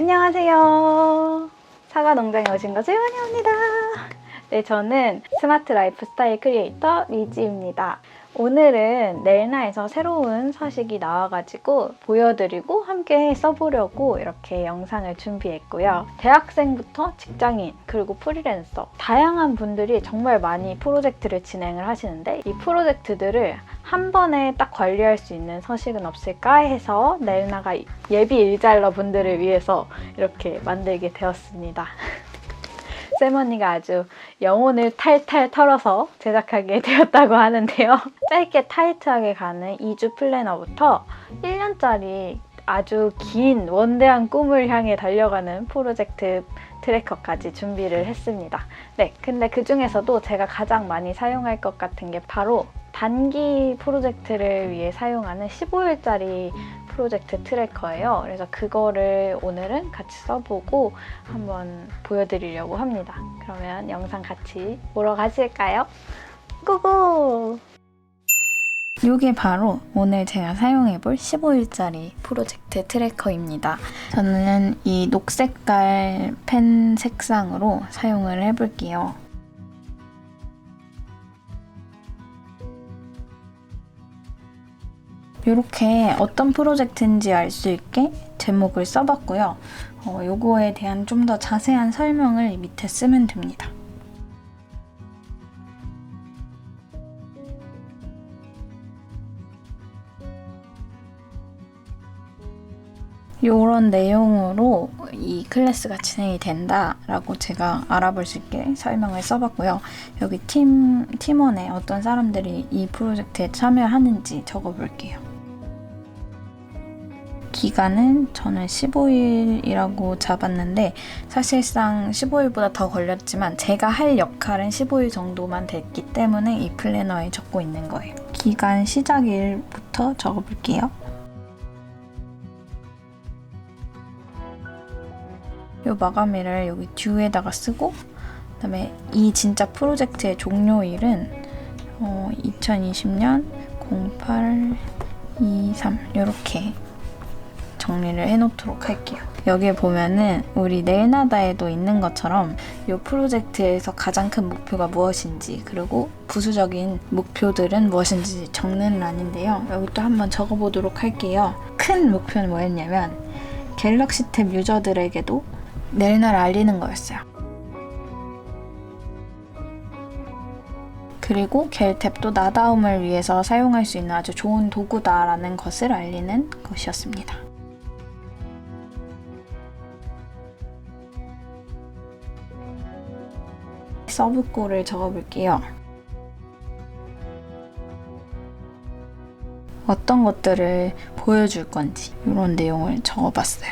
안녕하세요. 사과 농장에 오신 것을 환영합니다. 네, 저는 스마트 라이프 스타일 크리에이터 리지입니다. 오늘은 넬나에서 새로운 서식이 나와가지고 보여드리고 함께 써보려고 이렇게 영상을 준비했고요. 대학생부터 직장인 그리고 프리랜서 다양한 분들이 정말 많이 프로젝트를 진행을 하시는데 이 프로젝트들을 한 번에 딱 관리할 수 있는 서식은 없을까 해서 넬나가 예비 일잘러 분들을 위해서 이렇게 만들게 되었습니다. 쌤언니가 아주 영혼을 탈탈 털어서 제작하게 되었다고 하는데요. 짧게 타이트하게 가는 2주 플래너부터 1년짜리 아주 긴 원대한 꿈을 향해 달려가는 프로젝트 트래커까지 준비를 했습니다. 네, 근데 그 중에서도 제가 가장 많이 사용할 것 같은 게 바로 단기 프로젝트를 위해 사용하는 15일짜리 프로젝트 트래커예요. 그래서 그거를 오늘은 같이 써보고 한번 보여드리려고 합니다. 그러면 영상 같이 보러 가실까요? 고고! 이게 바로 오늘 제가 사용해볼 15일짜리 프로젝트 트래커입니다. 저는 이 녹색깔 펜 색상으로 사용을 해볼게요. 이렇게 어떤 프로젝트인지 알 수 있게 제목을 써봤고요. 요거에 대한 좀 더 자세한 설명을 밑에 쓰면 됩니다. 이런 내용으로 이 클래스가 진행이 된다라고 제가 알아볼 수 있게 설명을 써봤고요. 여기 팀원에 어떤 사람들이 이 프로젝트에 참여하는지 적어볼게요. 기간은 저는 15일이라고 잡았는데 사실상 15일보다 더 걸렸지만 제가 할 역할은 15일 정도만 됐기 때문에 이 플래너에 적고 있는 거예요. 기간 시작일부터 적어볼게요. 이 마감일을 여기 듀에다가 쓰고 그다음에 이 진짜 프로젝트의 종료일은 2020년 0823 이렇게 정리를 해놓도록 할게요. 여기에 보면은 우리 넬나다에도 있는 것처럼 이 프로젝트에서 가장 큰 목표가 무엇인지 그리고 부수적인 목표들은 무엇인지 적는 란인데요. 여기 또 한번 적어보도록 할게요. 큰 목표는 뭐였냐면 갤럭시 탭 유저들에게도 넬나를 알리는 거였어요. 그리고 갤탭도 나다움을 위해서 사용할 수 있는 아주 좋은 도구다라는 것을 알리는 것이었습니다. 서브골을 적어볼게요. 어떤 것들을 보여줄 건지 이런 내용을 적어봤어요.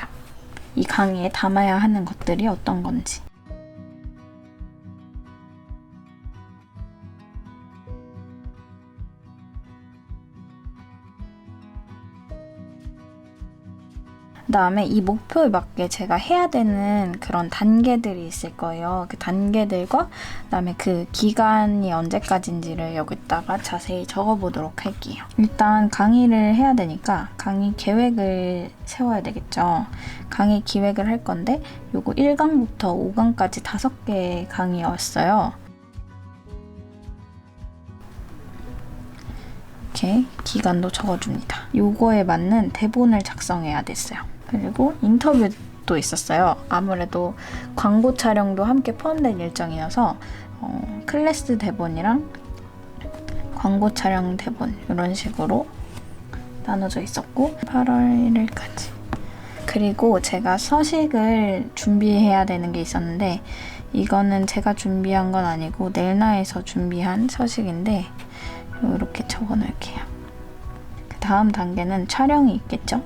이 강의에 담아야 하는 것들이 어떤 건지. 그다음에 이 목표에 맞게 제가 해야 되는 그런 단계들이 있을 거예요. 그 단계들과 그다음에 그 기간이 언제까지인지를 여기다가 자세히 적어보도록 할게요. 일단 강의를 해야 되니까 강의 계획을 세워야 되겠죠. 강의 기획을 할 건데 요거 1강부터 5강까지 5개의 강의였어요. 이렇게 기간도 적어줍니다. 요거에 맞는 대본을 작성해야 됐어요. 그리고 인터뷰도 있었어요. 아무래도 광고 촬영도 함께 포함된 일정이어서 클래스 대본이랑 광고 촬영 대본 이런 식으로 나눠져 있었고 8월 1일까지. 그리고 제가 서식을 준비해야 되는 게 있었는데 이거는 제가 준비한 건 아니고 넬나에서 준비한 서식인데 이렇게 적어 놓을게요. 그 다음 단계는 촬영이 있겠죠?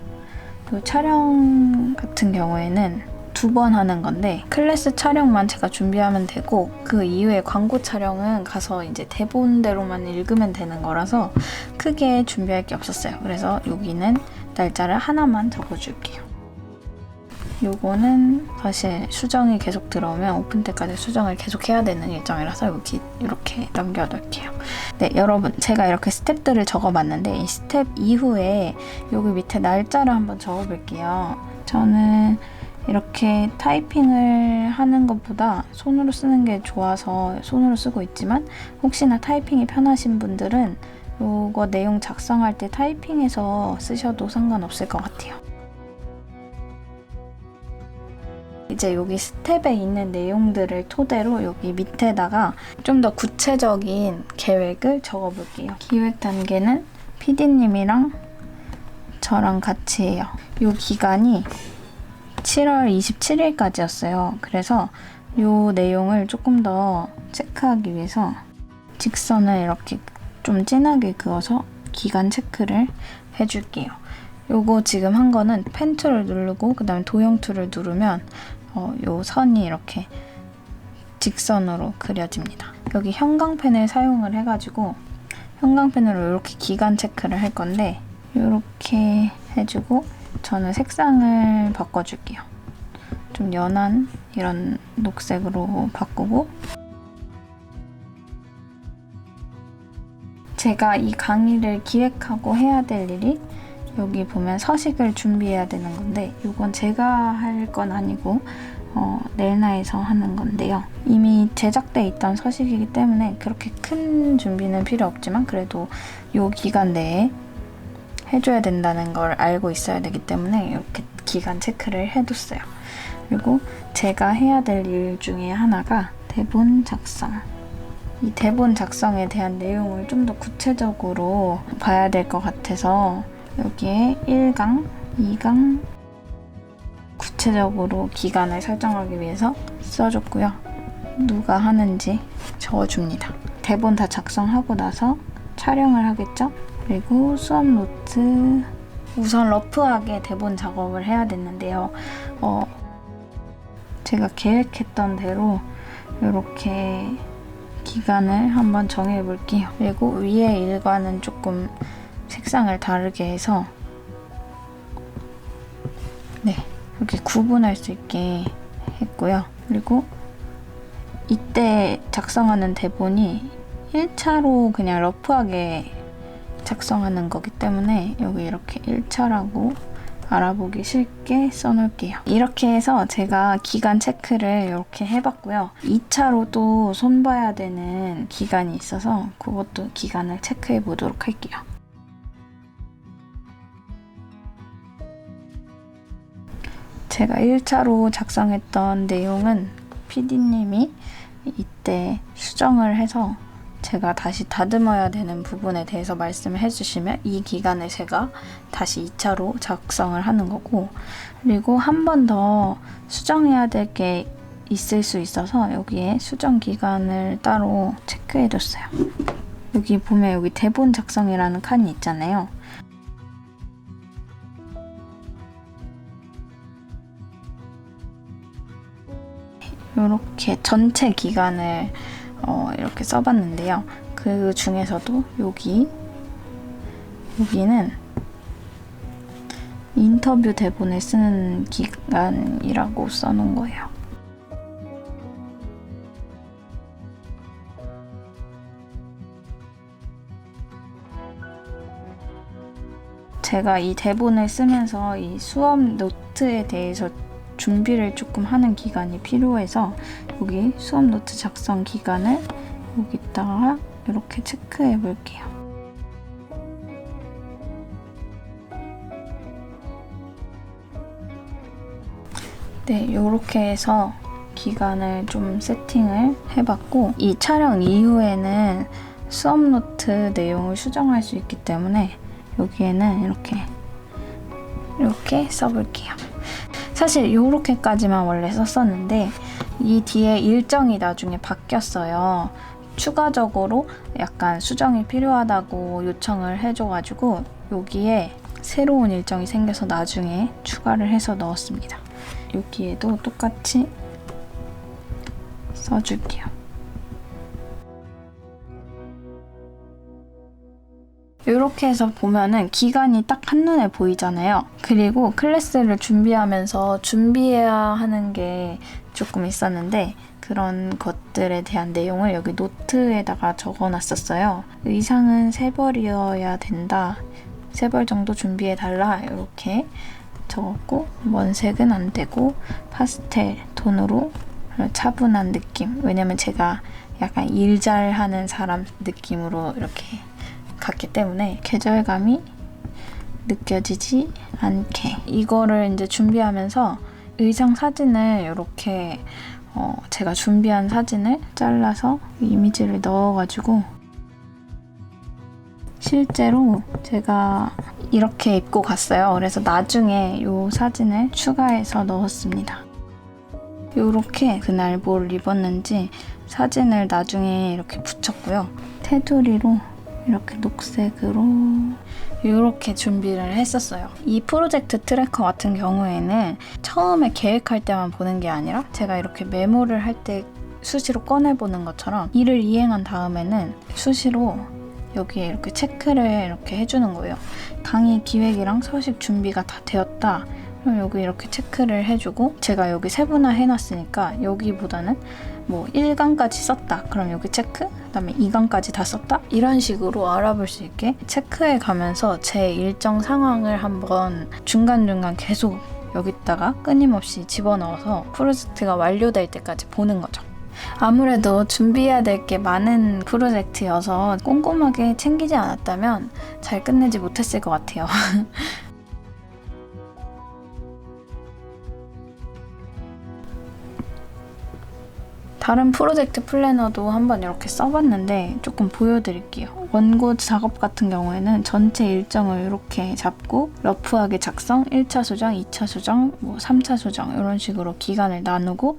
이 촬영 같은 경우에는 2번 하는 건데 클래스 촬영만 제가 준비하면 되고 그 이후에 광고 촬영은 가서 이제 대본대로만 읽으면 되는 거라서 크게 준비할 게 없었어요. 그래서 여기는 날짜를 하나만 적어줄게요. 요거는 사실 수정이 계속 들어오면 오픈 때까지 수정을 계속 해야 되는 일정이라서 여기 이렇게 남겨둘게요. 네, 여러분 제가 이렇게 스텝들을 적어봤는데 이 스텝 이후에 여기 밑에 날짜를 한번 적어볼게요. 저는 이렇게 타이핑을 하는 것보다 손으로 쓰는 게 좋아서 손으로 쓰고 있지만 혹시나 타이핑이 편하신 분들은 이거 내용 작성할 때 타이핑해서 쓰셔도 상관없을 것 같아요. 이제 여기 스텝에 있는 내용들을 토대로 여기 밑에다가 좀 더 구체적인 계획을 적어볼게요. 기획 단계는 PD님이랑 저랑 같이 해요. 이 기간이 7월 27일까지였어요. 그래서 이 내용을 조금 더 체크하기 위해서 직선을 이렇게 좀 진하게 그어서 기간 체크를 해줄게요. 요거 지금 한 거는 펜 툴을 누르고 그 다음에 도형 툴을 누르면 요 선이 이렇게 직선으로 그려집니다. 여기 형광펜을 사용을 해가지고 형광펜으로 이렇게 기간 체크를 할 건데 이렇게 해주고 저는 색상을 바꿔줄게요. 좀 연한 이런 녹색으로 바꾸고 제가 이 강의를 기획하고 해야 될 일이 여기 보면 서식을 준비해야 되는 건데 이건 제가 할 건 아니고 넬나에서 하는 건데요. 이미 제작돼 있던 서식이기 때문에 그렇게 큰 준비는 필요 없지만 그래도 이 기간 내에 해줘야 된다는 걸 알고 있어야 되기 때문에 이렇게 기간 체크를 해뒀어요. 그리고 제가 해야 될 일 중에 하나가 대본 작성. 이 대본 작성에 대한 내용을 좀 더 구체적으로 봐야 될 것 같아서 여기에 1강, 2강 구체적으로 기간을 설정하기 위해서 써줬고요. 누가 하는지 적어줍니다. 대본 다 작성하고 나서 촬영을 하겠죠? 그리고 수업 노트 우선 러프하게 대본 작업을 해야 됐는데요. 제가 계획했던 대로 이렇게 기간을 한번 정해볼게요. 그리고 위에 일과는 조금 색상을 다르게 해서 이렇게 구분할 수 있게 했고요. 그리고 이때 작성하는 대본이 1차로 그냥 러프하게 작성하는 거기 때문에 여기 이렇게 1차라고 알아보기 쉽게 써놓을게요. 이렇게 해서 제가 기간 체크를 이렇게 해봤고요. 2차로 또 손봐야 되는 기간이 있어서 그것도 기간을 체크해 보도록 할게요. 제가 1차로 작성했던 내용은 PD님이 이때 수정을 해서 제가 다시 다듬어야 되는 부분에 대해서 말씀을 해주시면 이 기간에 제가 다시 2차로 작성을 하는 거고 그리고 한 번 더 수정해야 될 게 있을 수 있어서 여기에 수정 기간을 따로 체크해뒀어요. 여기 보면 여기 대본 작성이라는 칸이 있잖아요. 이렇게 전체 기간을 이렇게 써봤는데요. 그 중에서도 여기는 인터뷰 대본을 쓰는 기간이라고 써놓은 거예요. 제가 이 대본을 쓰면서 이 수업 노트에 대해서 준비를 조금 하는 기간이 필요해서 여기 수업 노트 작성 기간을 여기다가 이렇게 체크해 볼게요. 네, 이렇게 해서 기간을 좀 세팅을 해봤고 이 촬영 이후에는 수업 노트 내용을 수정할 수 있기 때문에 여기에는 이렇게 써볼게요. 사실 이렇게까지만 원래 썼었는데 이 뒤에 일정이 나중에 바뀌었어요. 추가적으로 약간 수정이 필요하다고 요청을 해줘가지고 여기에 새로운 일정이 생겨서 나중에 추가를 해서 넣었습니다. 여기에도 똑같이 써줄게요. 이렇게 해서 보면은 기간이 딱 한눈에 보이잖아요. 그리고 클래스를 준비하면서 준비해야 하는 게 조금 있었는데 그런 것들에 대한 내용을 여기 노트에다가 적어놨었어요. 의상은 3벌이어야 된다. 3벌 정도 준비해달라. 이렇게 적었고 원색은 안 되고 파스텔 톤으로 차분한 느낌. 왜냐면 제가 약간 일 잘하는 사람 느낌으로 이렇게 갔기 때문에 계절감이 느껴지지 않게. 이거를 이제 준비하면서 의상 사진을 이렇게 제가 준비한 사진을 잘라서 이미지를 넣어가지고 실제로 제가 이렇게 입고 갔어요. 그래서 나중에 이 사진을 추가해서 넣었습니다. 이렇게 그날 뭘 입었는지 사진을 나중에 이렇게 붙였고요. 테두리로 이렇게 녹색으로 이렇게 준비를 했었어요. 이 프로젝트 트래커 같은 경우에는 처음에 계획할 때만 보는 게 아니라 제가 이렇게 메모를 할 때 수시로 꺼내보는 것처럼 일을 이행한 다음에는 수시로 여기에 이렇게 체크를 이렇게 해주는 거예요. 강의 기획이랑 서식 준비가 다 되었다. 그럼 여기 이렇게 체크를 해주고 제가 여기 세분화 해놨으니까 여기보다는 뭐 1강까지 썼다. 그럼 여기 체크, 그다음에 2강까지 다 썼다. 이런 식으로 알아볼 수 있게 체크해 가면서 제 일정 상황을 한번 중간중간 계속 여기다가 끊임없이 집어넣어서 프로젝트가 완료될 때까지 보는 거죠. 아무래도 준비해야 될 게 많은 프로젝트여서 꼼꼼하게 챙기지 않았다면 잘 끝내지 못했을 것 같아요. 다른 프로젝트 플래너도 한번 이렇게 써봤는데 조금 보여드릴게요. 원고 작업 같은 경우에는 전체 일정을 이렇게 잡고 러프하게 작성, 1차 수정, 2차 수정, 3차 수정 이런 식으로 기간을 나누고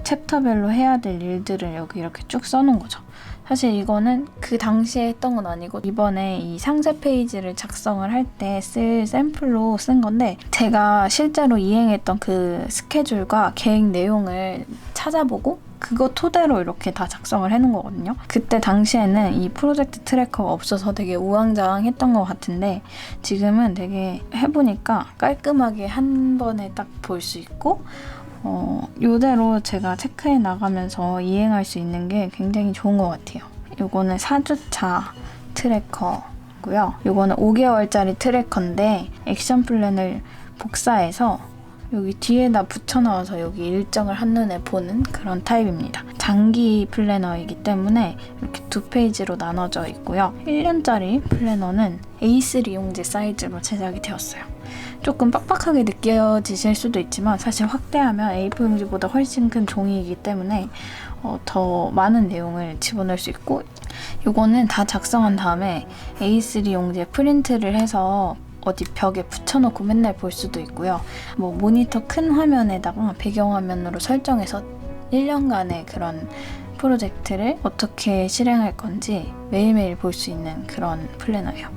챕터별로 해야 될 일들을 여기 이렇게 쭉 써놓은 거죠. 사실 이거는 그 당시에 했던 건 아니고 이번에 이 상세 페이지를 작성을 할 때 쓸 샘플로 쓴 건데 제가 실제로 이행했던 그 스케줄과 계획 내용을 찾아보고 그거 토대로 이렇게 다 작성을 해놓은 거거든요. 그때 당시에는 이 프로젝트 트래커가 없어서 되게 우왕좌왕했던 것 같은데 지금은 되게 해보니까 깔끔하게 한 번에 딱 볼 수 있고 이대로 제가 체크해 나가면서 이행할 수 있는 게 굉장히 좋은 것 같아요. 요거는 4주차 트래커고요. 요거는 5개월짜리 트래커인데 액션 플랜을 복사해서 여기 뒤에다 붙여넣어서 여기 일정을 한눈에 보는 그런 타입입니다. 장기 플래너이기 때문에 이렇게 2페이지로 나눠져 있고요. 1년짜리 플래너는 A3 용지 사이즈로 제작이 되었어요. 조금 빡빡하게 느껴지실 수도 있지만 사실 확대하면 A4 용지보다 훨씬 큰 종이이기 때문에 더 많은 내용을 집어넣을 수 있고 이거는 다 작성한 다음에 A3 용지에 프린트를 해서 어디 벽에 붙여놓고 맨날 볼 수도 있고요. 모니터 큰 화면에다가 배경화면으로 설정해서 1년간의 그런 프로젝트를 어떻게 실행할 건지 매일매일 볼 수 있는 그런 플래너예요.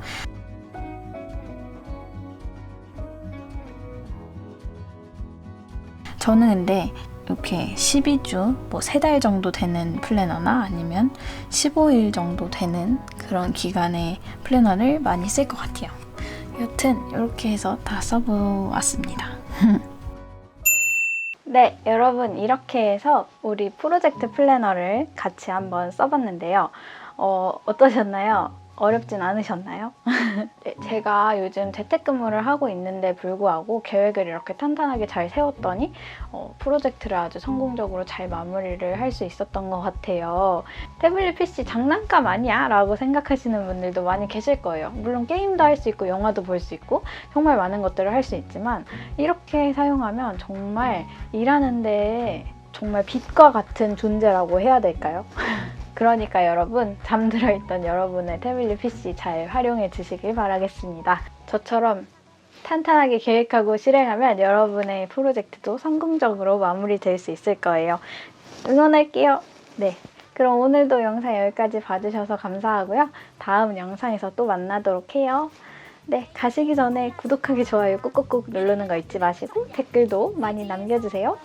저는 근데 이렇게 12주, 3달 정도 되는 플래너나 아니면 15일 정도 되는 그런 기간의 플래너를 많이 쓸 것 같아요. 여튼 이렇게 해서 다 써보았습니다. 네, 여러분 이렇게 해서 우리 프로젝트 플래너를 같이 한번 써봤는데요. 어떠셨나요? 어렵진 않으셨나요? 네, 제가 요즘 재택근무를 하고 있는데 불구하고 계획을 이렇게 탄탄하게 잘 세웠더니 프로젝트를 아주 성공적으로 잘 마무리를 할 수 있었던 것 같아요. 태블릿 PC 장난감 아니야? 라고 생각하시는 분들도 많이 계실 거예요. 물론 게임도 할 수 있고 영화도 볼 수 있고 정말 많은 것들을 할 수 있지만 이렇게 사용하면 정말 일하는 데에 정말 빛과 같은 존재라고 해야 될까요? 그러니까 여러분, 잠들어 있던 여러분의 태블릿 PC 잘 활용해 주시길 바라겠습니다. 저처럼 탄탄하게 계획하고 실행하면 여러분의 프로젝트도 성공적으로 마무리될 수 있을 거예요. 응원할게요. 네, 그럼 오늘도 영상 여기까지 봐주셔서 감사하고요. 다음 영상에서 또 만나도록 해요. 네, 가시기 전에 구독하기, 좋아요 꾹꾹꾹 누르는 거 잊지 마시고 댓글도 많이 남겨주세요.